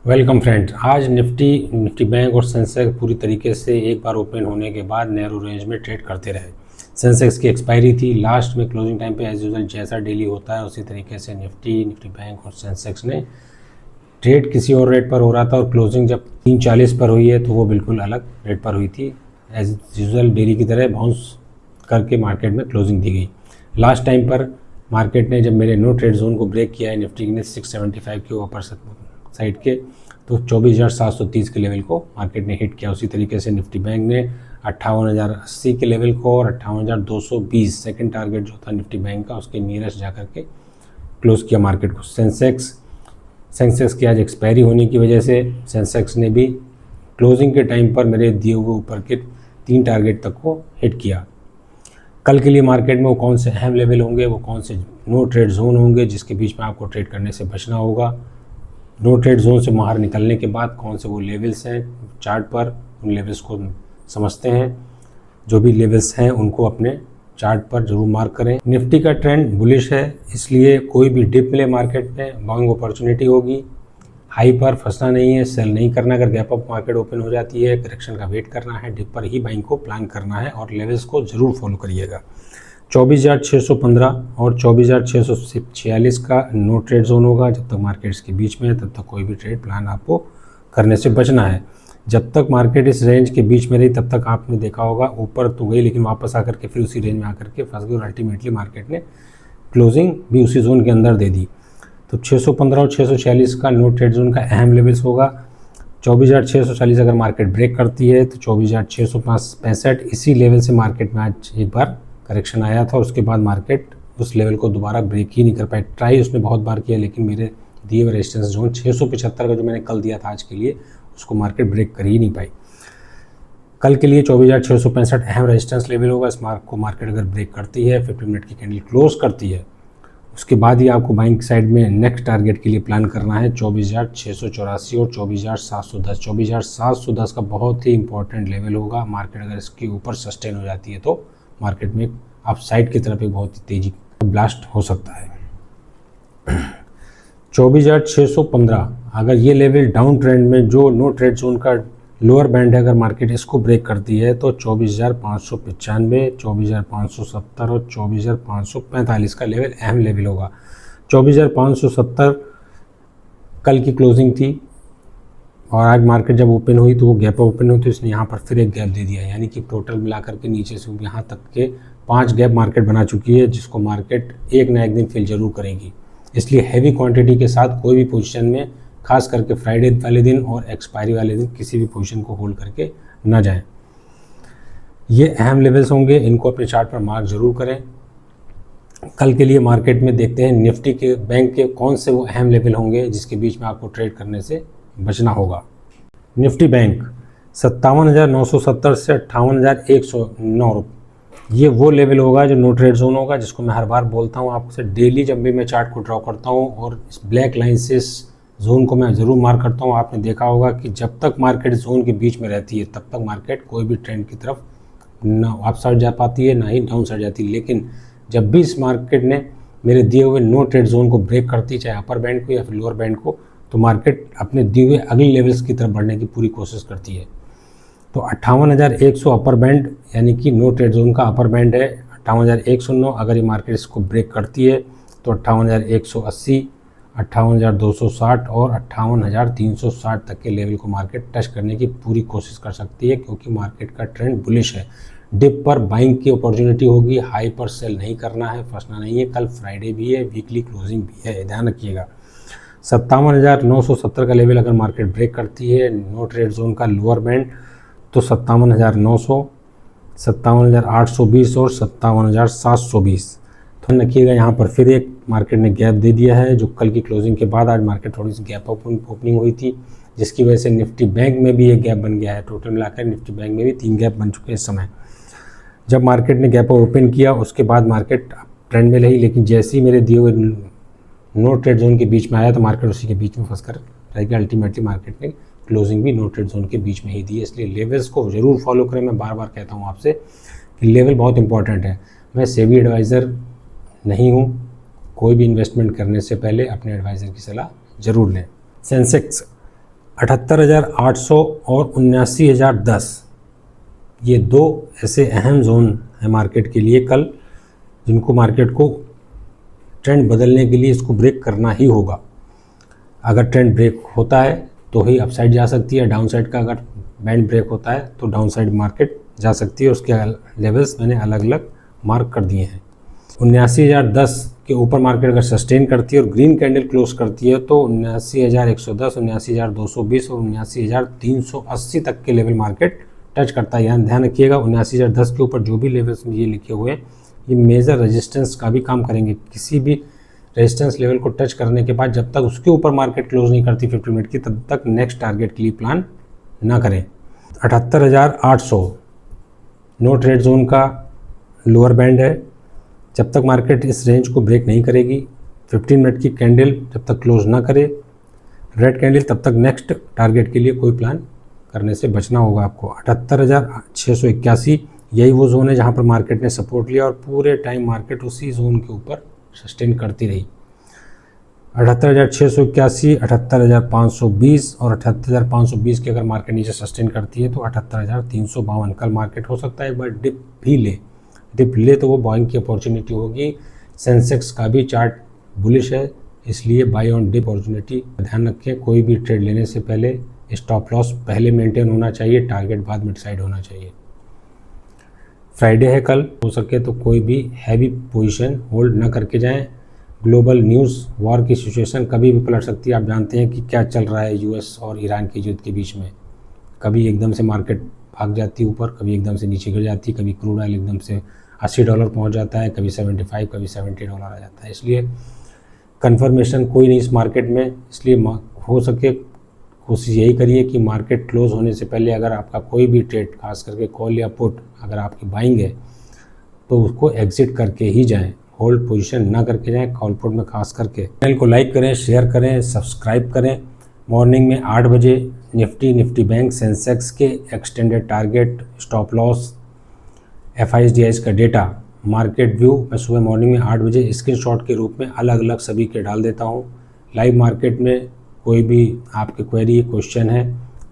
Welcome friends. आज Nifty bank और Sensex पूरी तरीके से एक बार ओपन होने के बाद नैरो रेंज में ट्रेड करते रहे। सेंसेक्स की एक्सपायरी थी लास्ट में क्लोजिंग टाइम पे एज यूजुअल जैसा डेली होता है उसी तरीके से निफ्टी बैंक और सेंसेक्स ने ट्रेड किसी और रेट पर हो रहा था और क्लोजिंग जब 340 पर हुई है तो वो बिल्कुल अलग रेट पर हुई थी। एज यूजुअल डेली की तरह बाउंस करके मार्केट में क्लोजिंग दी गई। लास्ट टाइम पर मार्केट ने जब मेरे नो ट्रेड जोन को ब्रेक किया है निफ्टी ने 675 के ऊपर साइड के तो 24,730 के लेवल को मार्केट ने हिट किया। उसी तरीके से निफ्टी बैंक ने 58,080 के लेवल को और 58,220 सेकंड टारगेट जो था निफ्टी बैंक का उसके नियरेस्ट जाकर के क्लोज किया मार्केट को। सेंसेक्स की आज एक्सपायरी होने की वजह से सेंसेक्स ने भी क्लोजिंग के टाइम पर मेरे दिए हुए ऊपर के 3 टारगेट तक को हिट किया। कल के लिए मार्केट में वो कौन से अहम लेवल होंगे, वो कौन से नो ट्रेड जोन होंगे जिसके बीच में आपको ट्रेड करने से बचना होगा, नो ट्रेड जोन से बाहर निकलने के बाद कौन से वो लेवल्स हैं चार्ट पर, उन लेवल्स को समझते हैं। जो भी लेवल्स हैं उनको अपने चार्ट पर जरूर मार्क करें। निफ्टी का ट्रेंड बुलिश है, इसलिए कोई भी डिप मिले मार्केट में बाइंग अपॉर्चुनिटी होगी। हाई पर फंसना नहीं है, सेल नहीं करना। अगर गैप अप मार्केट ओपन हो जाती है करेक्शन का वेट करना है, डिप पर ही बाइंग को प्लान करना है और लेवल्स को जरूर फॉलो करिएगा। 24,615 और 24,646 का नो ट्रेड जोन होगा। जब तक मार्केट्स के बीच में है तब तक कोई भी ट्रेड प्लान आपको करने से बचना है। जब तक मार्केट इस रेंज के बीच में रही तब तक आपने देखा होगा ऊपर तो गई लेकिन वापस आकर के फिर उसी रेंज में आकर के फंस गई और अल्टीमेटली मार्केट ने क्लोजिंग भी उसी जोन के अंदर दे दी। तो 615 और 646 का नो ट्रेड जोन का अहम लेवल्स होगा। 24,640 अगर मार्केट ब्रेक करती है तो 24,665 इसी लेवल से मार्केट में आज एक बार करेक्शन आया था। उसके बाद मार्केट उस लेवल को दोबारा ब्रेक ही नहीं कर पाए। ट्राई उसने बहुत बार किया लेकिन मेरे दिए हुए रेजिस्टेंस जोन 675 का जो मैंने कल दिया था आज के लिए उसको मार्केट ब्रेक कर ही नहीं पाई। कल के लिए 24,665 अहम रेजिस्टेंस लेवल होगा। इस मार्क को मार्केट अगर ब्रेक करती है 50 मिनट की कैंडल क्लोज करती है उसके बाद ही आपको बाइंग साइड में नेक्स्ट टारगेट के लिए प्लान करना है 24,684 और 24,710। 24,710 का बहुत ही इंपॉर्टेंट लेवल होगा। मार्केट अगर इसके ऊपर सस्टेन हो जाती है तो मार्केट में अप साइड की तरफ एक बहुत ही तेजी ब्लास्ट हो सकता है। 24,615 अगर ये लेवल डाउन ट्रेंड में जो नो ट्रेड जोन का लोअर बैंड है अगर मार्केट इसको ब्रेक करती है तो 24,595, 24,570 और 24,545 का लेवल अहम लेवल होगा। 24,570 कल की क्लोजिंग थी और आज मार्केट जब ओपन हुई तो वो गैप ओपन हुई तो इसने यहाँ पर फिर एक गैप दे दिया, यानी कि टोटल मिलाकर के नीचे से यहाँ तक के 5 गैप मार्केट बना चुकी है जिसको मार्केट एक ना एक दिन फिल जरूर करेगी। इसलिए हैवी क्वांटिटी के साथ कोई भी पोजीशन में खास करके फ्राइडे वाले दिन और एक्सपायरी वाले दिन किसी भी पोजीशन को होल्ड करके ना जाएं। ये अहम लेवल्स होंगे, इनको अपने चार्ट पर मार्क जरूर करें। कल के लिए मार्केट में देखते हैं निफ्टी के बैंक के कौन से वो अहम लेवल होंगे जिसके बीच में आपको ट्रेड करने से बचना होगा। निफ्टी बैंक 57,970 से 58,109 ये वो लेवल होगा जो नो ट्रेड जोन होगा, जिसको मैं हर बार बोलता हूँ आपसे डेली जब भी मैं चार्ट को ड्रॉ करता हूँ और इस ब्लैक लाइन से इस जोन को मैं ज़रूर मार्क करता हूँ। आपने देखा होगा कि जब तक मार्केट जोन के बीच में रहती है तब तक मार्केट कोई भी ट्रेंड की तरफ ना अप साइड जा पाती है ना ही डाउन साइड जाती है। लेकिन जब भी इस मार्केट ने मेरे दिए हुए नो ट्रेड जोन को ब्रेक करती है, चाहे अपर बैंड को या फिर लोअर बैंड को, तो मार्केट अपने दिए हुए अगले लेवल्स की तरफ बढ़ने की पूरी कोशिश करती है। तो 58,100 अपर बैंड यानी कि नो ट्रेड जोन का अपर बैंड है 58,109। अगर ये मार्केट इसको ब्रेक करती है तो 58,180, 58,260 और 58,360 तक के लेवल को मार्केट टच करने की पूरी कोशिश कर सकती है क्योंकि मार्केट का ट्रेंड बुलिश है। डिप पर बाइंग की अपॉर्चुनिटी होगी, हाई पर सेल नहीं करना है, फंसना नहीं है। कल फ्राइडे भी है, वीकली क्लोजिंग भी है, ध्यान रखिएगा। 57,970 का लेवल अगर मार्केट ब्रेक करती है नो ट्रेड जोन का लोअर बैंड तो 57,900, 57,820 और 57,720। ध्यान रखिएगा यहाँ पर फिर एक मार्केट ने गैप दे दिया है जो कल की क्लोजिंग के बाद आज मार्केट थोड़ी सी गैप ओपनिंग हुई थी जिसकी वजह से निफ्टी बैंक में भी एक गैप बन गया है। टोटल मिलाकर निफ्टी बैंक में भी 3 गैप बन चुके हैं इस समय। जब मार्केट ने गैप ओपन किया उसके बाद मार्केट ट्रेंड में रही, लेकिन जैसे ही मेरे दिए हुए नो ट्रेड जोन के बीच में आया तो मार्केट उसी के बीच में फंस कर रह गया। अल्टीमेटली मार्केट ने क्लोजिंग भी नो ट्रेड जोन के बीच में ही दी है। इसलिए लेवल्स को जरूर फॉलो करें। मैं बार बार कहता हूँ आपसे कि लेवल बहुत इंपॉर्टेंट है। मैं सेबी एडवाइज़र नहीं हूँ, कोई भी इन्वेस्टमेंट करने से पहले अपने एडवाइज़र की सलाह ज़रूर लें। सेंसेक्स 78,800 और 79,010, ये दो ऐसे अहम जोन हैं मार्केट के लिए कल, जिनको मार्केट को ट्रेंड बदलने के लिए इसको ब्रेक करना ही होगा। अगर ट्रेंड ब्रेक होता है तो ही अपसाइड जा सकती है, डाउनसाइड का अगर बैंड ब्रेक होता है तो डाउनसाइड मार्केट जा सकती है। उसके लेवल्स मैंने अलग अलग मार्क कर दिए हैं। 79,010 के ऊपर मार्केट अगर सस्टेन करती है और ग्रीन कैंडल क्लोज करती है तो 79,110, 79,220 और 79,380 तक के लेवल मार्केट टच करता है। यहाँ ध्यान रखिएगा 79,010 के ऊपर जो भी लेवल्स ये लिखे हुए हैं ये मेजर रेजिस्टेंस का भी काम करेंगे। किसी भी रेजिस्टेंस लेवल को टच करने के बाद जब तक उसके ऊपर मार्केट क्लोज नहीं करती 50 मिनट की, तब तक नेक्स्ट टारगेट के लिए प्लान ना करें। 78,800 नो ट्रेड जोन का लोअर बैंड है। जब तक मार्केट इस रेंज को ब्रेक नहीं करेगी, 15 मिनट की कैंडल जब तक क्लोज ना करे रेड कैंडल, तब तक नेक्स्ट टारगेट के लिए कोई प्लान करने से बचना होगा आपको। 78,681 यही वो जोन है जहां पर मार्केट ने सपोर्ट लिया और पूरे टाइम मार्केट उसी जोन के ऊपर सस्टेन करती रही। 78,681, 78,520 और 78,520 के अगर मार्केट नीचे सस्टेन करती है तो 78,352 कल मार्केट हो सकता है एक बार डिप भी ले। डिप ले तो वो बाइंग की अपॉर्चुनिटी होगी। सेंसेक्स का भी चार्ट बुलिश है, इसलिए बाई ऑन डिप अपॉर्चुनिटी। ध्यान रखें कोई भी ट्रेड लेने से पहले स्टॉप लॉस पहले मेंटेन होना चाहिए, टारगेट बाद में डिसाइड होना चाहिए। फ्राइडे है कल, हो सके तो कोई भी हैवी पोजीशन होल्ड ना करके जाएं। ग्लोबल न्यूज़, वॉर की सिचुएशन कभी भी पलट सकती है। आप जानते हैं कि क्या चल रहा है यूएस और ईरान के युद्ध के बीच में। कभी एकदम से मार्केट भाग जाती है ऊपर, कभी एकदम से नीचे गिर जाती है, कभी क्रूड ऑयल एकदम से $80 पहुंच जाता है, कभी 75, कभी $70 आ जाता है। इसलिए कन्फर्मेशन कोई नहीं इस मार्केट में, इसलिए हो सके कोशिश यही करिए कि मार्केट क्लोज होने से पहले अगर आपका कोई भी ट्रेड, खास करके कॉल या पुट, अगर आपकी बाइंग है तो उसको एग्जिट करके ही जाएं, होल्ड पोजीशन ना करके जाएं कॉल पुट में खास करके। चैनल को लाइक करें, शेयर करें, सब्सक्राइब करें। मॉर्निंग में 8 बजे निफ्टी बैंक, सेंसेक्स के extended target, stop loss, FIDIs का डेटा, मार्केट व्यू मैं सुबह मॉर्निंग में 8 बजे स्क्रीनशॉट के रूप में अलग अलग सभी के डाल देता हूँ। लाइव मार्केट में कोई भी आपके क्वेरी क्वेश्चन है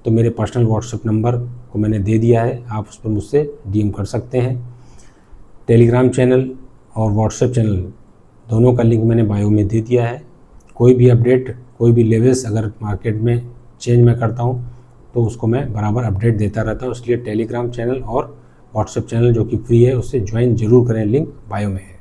तो मेरे पर्सनल व्हाट्सएप नंबर को मैंने दे दिया है, आप उस पर मुझसे DM कर सकते हैं। टेलीग्राम चैनल और व्हाट्सएप चैनल दोनों का लिंक मैंने बायो में दे दिया है। कोई भी अपडेट, कोई भी लेवल्स अगर मार्केट में चेंज मैं करता हूँ तो उसको मैं बराबर अपडेट देता रहता हूँ। इसलिए टेलीग्राम चैनल और व्हाट्सएप चैनल जो कि फ्री है उससे ज्वाइन जरूर करें, लिंक बायो में है।